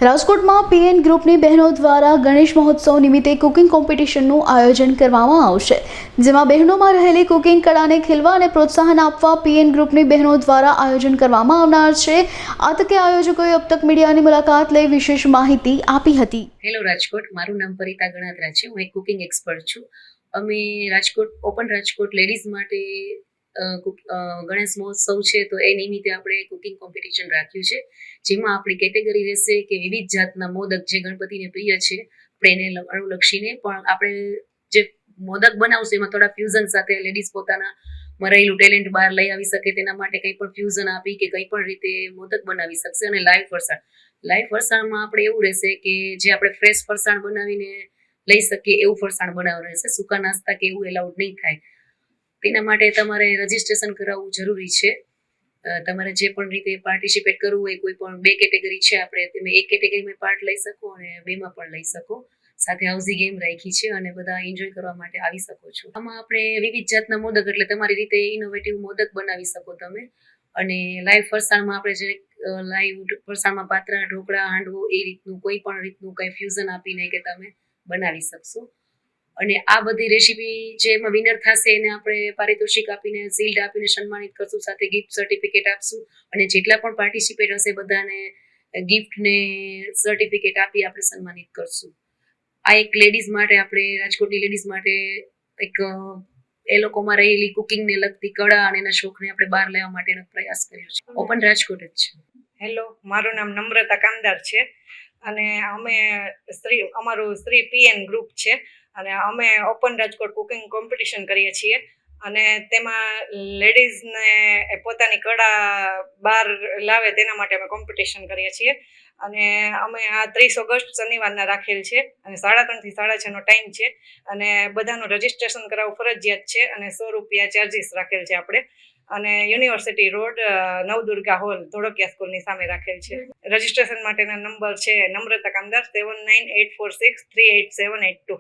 રાજકોટમાં પીએન ગ્રુપની બહેનો દ્વારા ગણેશ મહોત્સવ નિમિત્તે કુકિંગ કોમ્પિટિશનનું આયોજન કરવામાં આવશે, જેમાં બહેનોમાં રહેલી કુકિંગ કળાને ખીલવા અને પ્રોત્સાહન આપવા પીએન ગ્રુપની બહેનો દ્વારા આયોજન કરવામાં આવનાર છે। આ તકે આયોજકોએ अब तक મીડિયાની મુલાકાત લઈ વિશેષ માહિતી આપી હતી। હેલો રાજકોટ, મારું નામ પરિતા ગણાત્રા છે। હું એક કુકિંગ એક્સપર્ટ છું। અમે રાજકોટ લેડીઝ માટે ગણેશ મહોત્સવ છે તો એ નિમિત્તે આપણે કુકિંગ કોમ્પિટિશન રાખ્યું છે, જેમાં આપણી કેટેગરી રહેશે કે વિવિધ જાતના મોદક જે ગણપતિને પ્રિય છે આપણે એને અનુલક્ષીને પણ આપણે જે મોદક બનાવશું એમાં થોડા ફ્યુઝન સાથે લેડીઝ પોતાના રહેલું ટેલેન્ટ બહાર લઈ આવી શકે, તેના માટે કંઈ પણ ફ્યુઝન આપી કે કંઈ પણ રીતે મોદક બનાવી શકશે। અને લાઈવ ફરસાણમાં આપણે એવું રહેશે કે જે આપણે ફ્રેશ ફરસાણ બનાવીને લઈ શકીએ એવું ફરસાણ બનાવવાનું રહેશે। સૂકા નાસ્તા કે એવું એલાઉડ નહીં થાય। તેના માટે તમારે રજીસ્ટ્રેશન કરાવવું જરૂરી છે। તમારે જે પણ રીતે પાર્ટિસિપેટ કરવું હોય, કોઈ પણ 2 કેટેગરી છે આપણે, તમે એક કેટેગરીમાં પાર્ટ લઈ શકો અને 2માં પણ લઈ શકો। સાથે હાઉઝી ગેમ રાખી છે અને બધા એન્જોય કરવા માટે આવી શકો છો। આમાં આપણે વિવિધ જાતના મોદક એટલે તમારી રીતે ઇનોવેટિવ મોદક બનાવી શકો તમે। અને લાઈવ ફરસાણમાં આપણે જે લાઈવ ફરસાણમાં પાત્રા, ઢોકળા, હાંડવો એ રીતનું કોઈ પણ રીતનું કંઈ ફ્યુઝન આપીને કે તમે બનાવી શકશો। અને આ બધી રેસીપી જે એમાં વિનર થશે એને આપણે પારિતોષિક આપીને, શિલ્ડ આપીને સન્માનિત કરશું, સાથે ગિફ્ટ સર્ટિફિકેટ આપશું। અને જેટલા પણ પાર્ટિસિપેટ હશે બધાને ગિફ્ટ ને સર્ટિફિકેટ આપી આપણે સન્માનિત કરશું। આ એક લેડીઝ માટે, આપણે રાજકોટની લેડીઝ માટે એક એ લોકોમાં રહેલી કુકિંગને લગતી કળા અને એના શોખને આપણે બહાર લેવા માટેનો પ્રયાસ કર્યો છે। ઓપન રાજકોટ જ છે। હેલો, મારું નામ નમ્રતા કામદાર છે અને અમારું શ્રી પીએન ગ્રુપ છે અને અમે ઓપન રાજકોટ કુકિંગ કોમ્પિટિશન કરીએ છીએ અને તેમાં લેડીઝને પોતાની કળા બહાર લાવે તેના માટે અમે કોમ્પિટિશન કરીએ છીએ। અને અમે આ 30 ઓગસ્ટ શનિવારના રાખેલ છે અને 3:30 થી 6:30નો ટાઈમ છે અને બધાનું રજીસ્ટ્રેશન કરાવવું ફરજિયાત છે અને ₹100 ચાર્જીસ રાખેલ છે આપણે। અને university road, Navdurga hall, Dholakiya સ્કૂલની સામે રાખેલ છે। રજીસ્ટ્રેશન માટેના નંબર છે નમ્રતા કામદાર 7984638782।